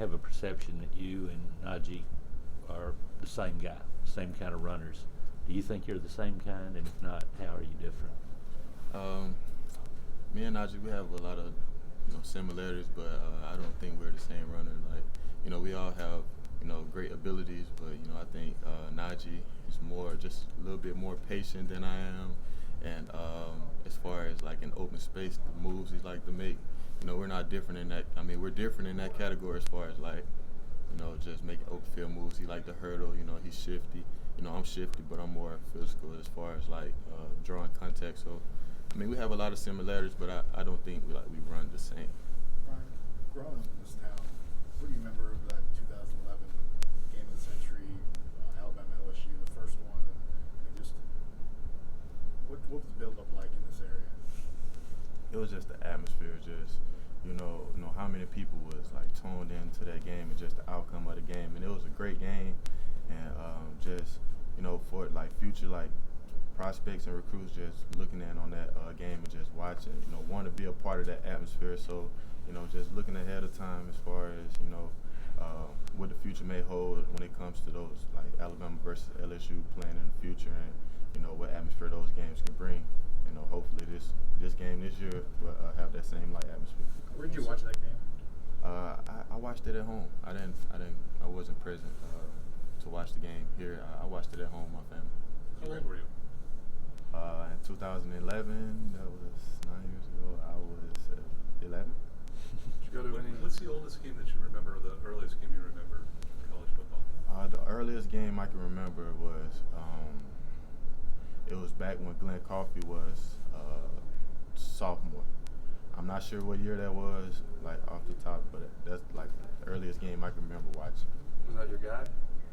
have a perception that you and Najee are the same guy, same kind of runners. Do you think you're the same kind? And if not, how are you different? Um, Me and Najee, we have a lot of similarities, but I don't think we're the same runner. Like we all have great abilities, but I think Najee is more just a little bit more patient than I am, and as far as like in open space, the moves he like to make, we're not different in that. I mean, we're different in that category as far as like just making open field moves. He like to hurdle. He's shifty. I'm shifty, but I'm more physical as far as like drawing contact. So, I mean, we have a lot of similarities, but I don't think we run the same. Brian, growing up in this town, what do you remember of that 2011 game of the century, Alabama LSU, the first one, and just what was the build-up like in this area? It was just the atmosphere, just how many people was like tuned into that game and just the outcome of the game, and it was a great game, and just for like future like prospects and recruits just looking in on that game and just watching, want to be a part of that atmosphere. So just looking ahead of time as far as what the future may hold when it comes to those like Alabama versus LSU playing in the future, and what atmosphere those games can bring. Hopefully this game this year will have that same like atmosphere. Where did you watch that game? I watched it at home. I wasn't present to watch the game here. I watched it at home with my family. How old were you? In 2011, that was 9 years ago. I was 11. Did you go to any? What's the oldest game that you remember, or the earliest game you remember in college football? The earliest game I can remember was it was back when Glenn Coffey was sophomore. I'm not sure what year that was, like off the top, but that's like the earliest game I can remember watching. Was that your guy?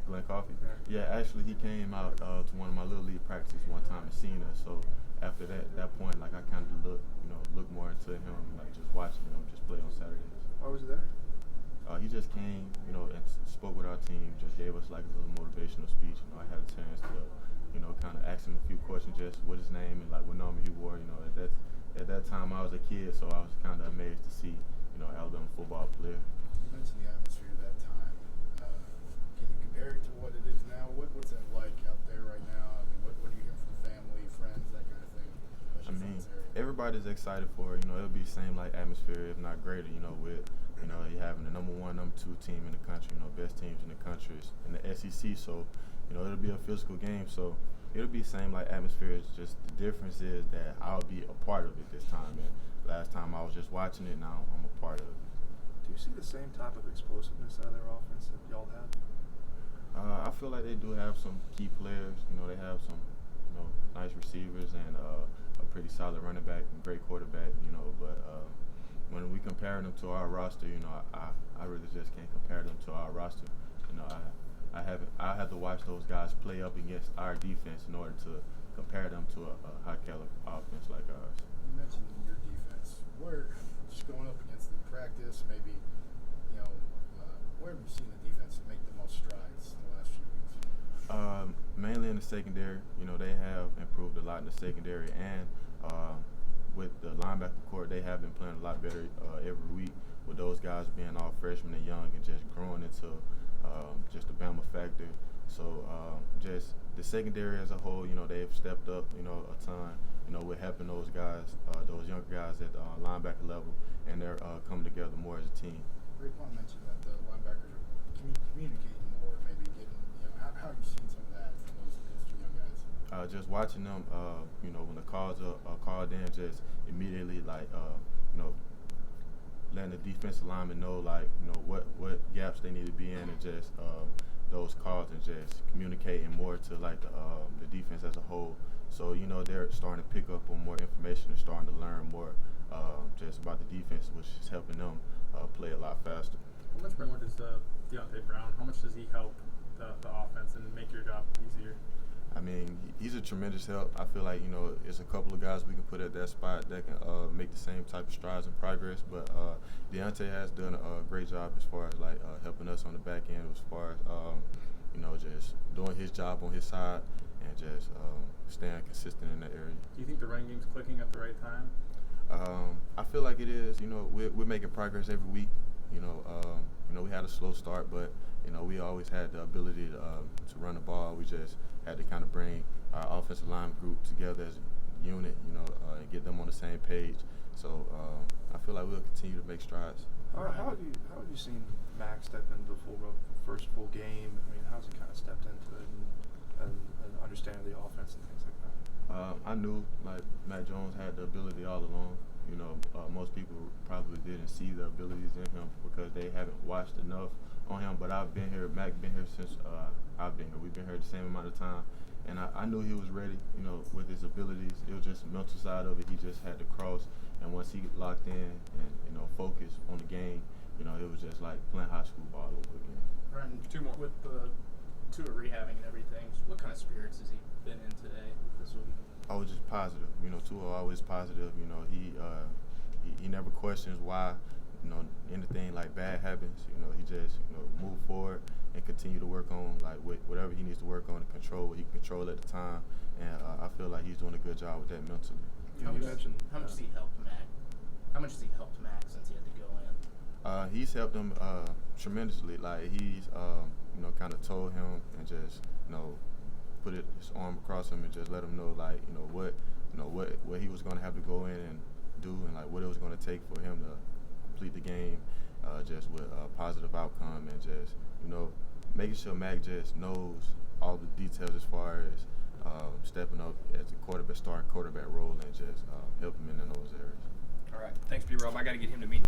Glenn Coffey? Yeah. Yeah, actually he came out to one of my little league practices one time and seen us. So after that point, like I kind of look more into him, like just watching him just play on Saturdays. Why was he there? He just came, and spoke with our team, just gave us like a little motivational speech. I had a chance to, kind of ask him a few questions, just what his name and like what number he wore. At that time I was a kid, so I was kind of amazed to see, Alabama football player. You mentioned the atmosphere at that time. Can you compare it to what it is now? What's that like out there right now? I mean, what do you hear from family, friends, that kind of thing? I mean, everybody's excited for it. It'll be the same like atmosphere, if not greater. With you having the number 1, number 2 team in the country. Best teams in the country in the SEC. So, it'll be a physical game. So it'll be the same like atmosphere. It's just the difference is that I'll be a part of it this time. And last time I was just watching it. Now I'm a part of it. Do you see the same type of explosiveness out of their offense that y'all have? I feel like they do have some key players. They have some, nice receivers and a pretty solid running back and great quarterback. But when we compare them to our roster, I really just can't compare them to our roster. I have to watch those guys play up against our defense in order to compare them to a high caliber offense like ours. You mentioned your defense. Where, just going up against them in practice, maybe, where have you seen the defense make the most strides in the last few weeks? Mainly in the secondary. They have improved a lot in the secondary, and with the linebacker core, they have been playing a lot better every week, with those guys being all freshmen and young and just growing into just the Bama factor. So just the secondary as a whole, they've stepped up, a ton. We're helping those guys, those younger guys at the linebacker level, and they're coming together more as a team. Raekwon mentioned that the linebackers are communicating more, maybe getting, how have you seen some of that from those two young guys? Just watching them, when the calls are called in, just immediately letting the defensive lineman know what gaps they need to be in, and just those calls, and just communicating more to the defense as a whole. So they're starting to pick up on more information and starting to learn more just about the defense, which is helping them play a lot faster. How much more does Deontay Brown? How much does he help the offense and make your job easier? I mean, he's a tremendous help. I feel like, it's a couple of guys we can put at that spot that can make the same type of strides and progress. But Deontay has done a great job as far as helping us on the back end, as far as just doing his job on his side and just staying consistent in that area. Do you think the running game's clicking at the right time? I feel like it is. We're making progress every week. you know, we had a slow start, but you know, we always had the ability to run the ball. We just had to kind of bring our offensive line group together as a unit, you know, and get them on the same page. So I feel like we'll continue to make strides. How have you seen Mac step into the first full game? I mean, how's he kind of stepped into it and understanding the offense and things like that? I knew like Mac Jones had the ability all along. You know, most people probably didn't see the abilities in him because they haven't watched enough on him. But I've been here, Mac been here since I've been here. We've been here the same amount of time, and I knew he was ready. You know, with his abilities, it was just the mental side of it. He just had to cross, and once he locked in and you know focused on the game, you know, it was just like playing high school ball over again. Ryan, two more with the Tua rehabbing and everything. What kind of spirits has he been in today this week? I was just positive. You know, Tua always positive. You know, he never questions why, you know, anything like bad happens. You know, he just, you know, move forward and continue to work on like whatever he needs to work on and control what he can control at the time. And I feel like he's doing a good job with that mentally. You mentioned How much has he helped Mac? How much has he helped Mac since he had to go in? He's helped him tremendously. Like he's, you know, kind of told him and just, you know, put his arm across him and just let him know, like, you know, what he was going to have to go in and do, and like what it was going to take for him to complete the game, just with a positive outcome, and just, you know, making sure Mac just knows all the details as far as stepping up as a quarterback, starting quarterback role, and just helping him in those areas. All right. Thanks, B-Rob. I got to get him to meet.